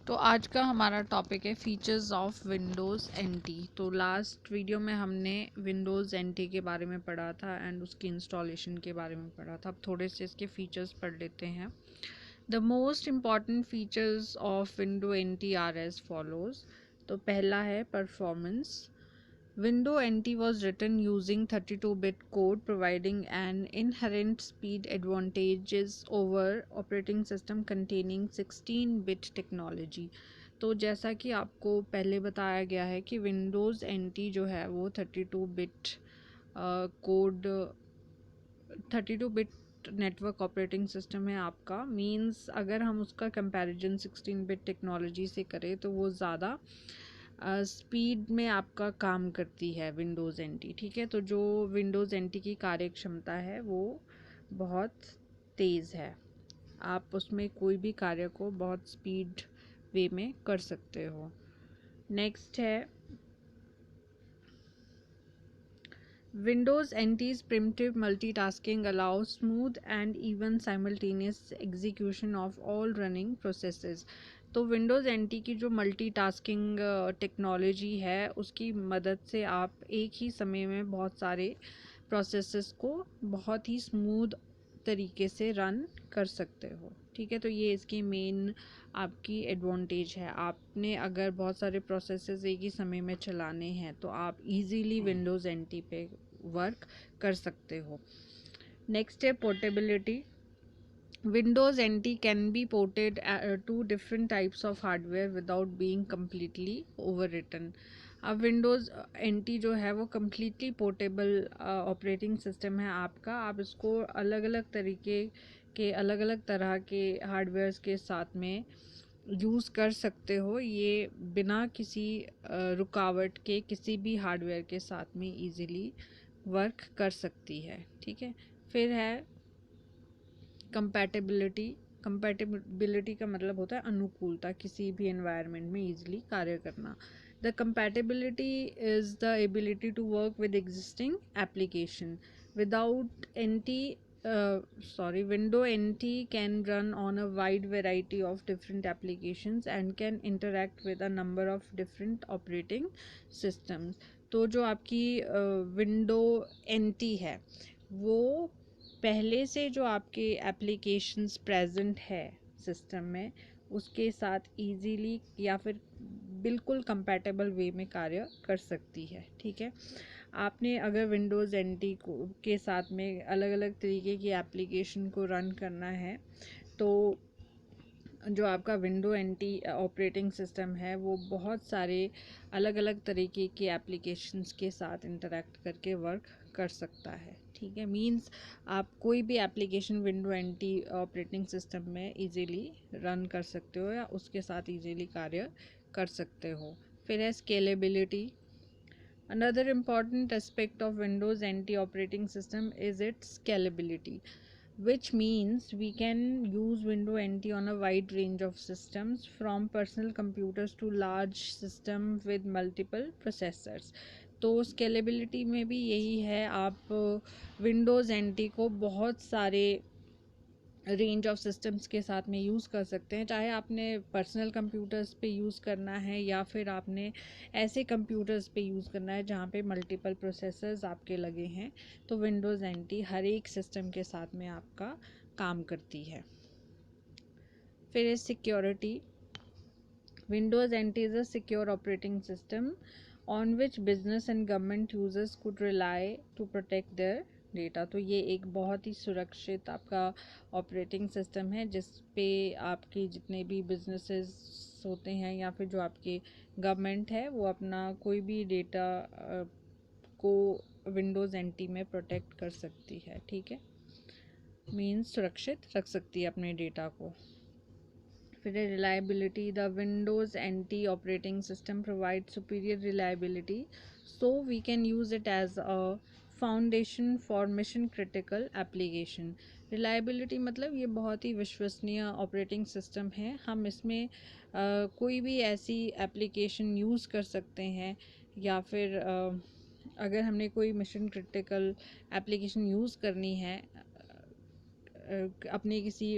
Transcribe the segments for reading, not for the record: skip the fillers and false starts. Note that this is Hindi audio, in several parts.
तो आज का हमारा टॉपिक है फीचर्स ऑफ विंडोज़ एनटी। तो लास्ट वीडियो में हमने विंडोज़ एनटी के बारे में पढ़ा था एंड उसकी इंस्टॉलेशन के बारे में पढ़ा था। अब थोड़े से इसके फीचर्स पढ़ लेते हैं। The most important features of window NT are as follows. तो पहला है performance. Window NT was written using 32-bit code, providing an inherent speed advantages over operating system containing 16-bit technology। तो जैसा कि आपको पहले बताया गया है कि Windows NT जो है वो 32-bit code 32-bit network operating system है आपका। मींस अगर हम उसका कंपैरिजन 16-बिट टेक्नोलॉजी से करें तो वो ज़्यादा स्पीड में आपका काम करती है विंडोज़ एनटी। ठीक है, तो जो विंडोज़ एनटी की कार्य क्षमता है वो बहुत तेज़ है। आप उसमें कोई भी कार्य को बहुत स्पीड वे में कर सकते हो। नेक्स्ट है Windows NT's primitive multitasking allows smooth and even simultaneous execution of all running processes। तो Windows NT की जो मल्टीटास्किंग टेक्नोलॉजी है उसकी मदद से आप एक ही समय में बहुत सारे प्रोसेसेस को बहुत ही स्मूथ तरीके से रन कर सकते हो। ठीक है, तो ये इसकी मेन आपकी एडवांटेज है। आपने अगर बहुत सारे प्रोसेसेस एक ही समय में चलाने हैं तो आप इजीली विंडोज़ एनटी पे वर्क कर सकते हो। नेक्स्ट है portability. Windows NT can be ported to different types of hardware without being completely overwritten। अब Windows NT जो है वो completely portable ऑपरेटिंग सिस्टम है आपका। आप इसको अलग अलग तरीके के अलग अलग तरह के हार्डवेयर्स के साथ में यूज़ कर सकते हो। ये बिना किसी रुकावट के किसी भी हार्डवेयर के साथ में इजीली वर्क कर सकती है। ठीक है, फिर है कंपैटिबिलिटी। कंपैटिबिलिटी का मतलब होता है अनुकूलता, किसी भी एनवायरनमेंट में इजीली कार्य करना। The compatibility is the ability to work with existing application without NT Window NT can run on a wide variety of different applications and can interact with a number of different operating systems। तो जो आपकी विंडो NT है वो पहले से जो आपके एप्लीकेशंस प्रेजेंट है सिस्टम में उसके साथ इजीली या फिर बिल्कुल कंपैटिबल वे में कार्य कर सकती है। ठीक है, आपने अगर विंडोज़ एनटी को के साथ में अलग अलग तरीके की एप्लीकेशन को रन करना है तो जो आपका विंडो एनटी ऑपरेटिंग सिस्टम है वो बहुत सारे अलग अलग तरीके की एप्लीकेशंस के साथ इंटरेक्ट करके वर्क कर सकता है। ठीक है, मींस आप कोई भी application window NT operating system में इजीली रन कर सकते हो या उसके साथ इजीली कार्य कर सकते हो। फिर है scalability. Another important aspect of Windows NT operating system is its scalability, which means we can use Windows NT on a wide range of systems from personal computers to large system with multiple processors। तो स्केलेबिलिटी में भी यही है, आप विंडोज़ एनटी को बहुत सारे रेंज ऑफ सिस्टम्स के साथ में यूज़ कर सकते हैं, चाहे आपने पर्सनल कंप्यूटर्स पे यूज़ करना है या फिर आपने ऐसे कंप्यूटर्स पे यूज़ करना है जहाँ पे मल्टीपल प्रोसेसर्स आपके लगे हैं। तो विंडोज़ एनटी हर एक सिस्टम के साथ में आपका काम करती है। फिर security. Windows NT is a secure operating system on which business and government users could rely to protect their data. तो ये एक बहुत ही सुरक्षित आपका ऑपरेटिंग सिस्टम है जिस पे आपके जितने भी बिजनेसेस होते हैं या फिर जो आपके गवर्नमेंट है वो अपना कोई भी डेटा को विंडोज़ एनटी में प्रोटेक्ट कर सकती है। ठीक है, मीन्स सुरक्षित रख सकती है अपने डेटा को। फिर reliability. The Windows NT operating system provide superior reliability so we can use it as a foundation for mission critical application. Reliability मतलब ये बहुत ही विश्वसनीय ऑपरेटिंग सिस्टम है। हम इसमें कोई भी ऐसी एप्लीकेशन यूज़ कर सकते हैं या फिर अगर हमने कोई मिशन क्रिटिकल एप्लीकेशन यूज़ करनी है अपने किसी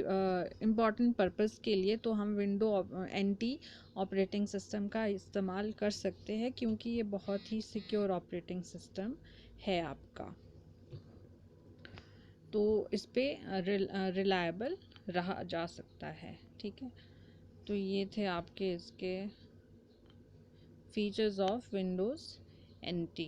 इम्पॉर्टेंट पर्पस के लिए, तो हम विंडो NT ऑपरेटिंग सिस्टम का इस्तेमाल कर सकते हैं, क्योंकि ये बहुत ही सिक्योर ऑपरेटिंग सिस्टम है आपका, तो इस पर रिलायबल रहा जा सकता है। ठीक है, तो ये थे आपके इसके फीचर्स ऑफ विंडोज़ NT।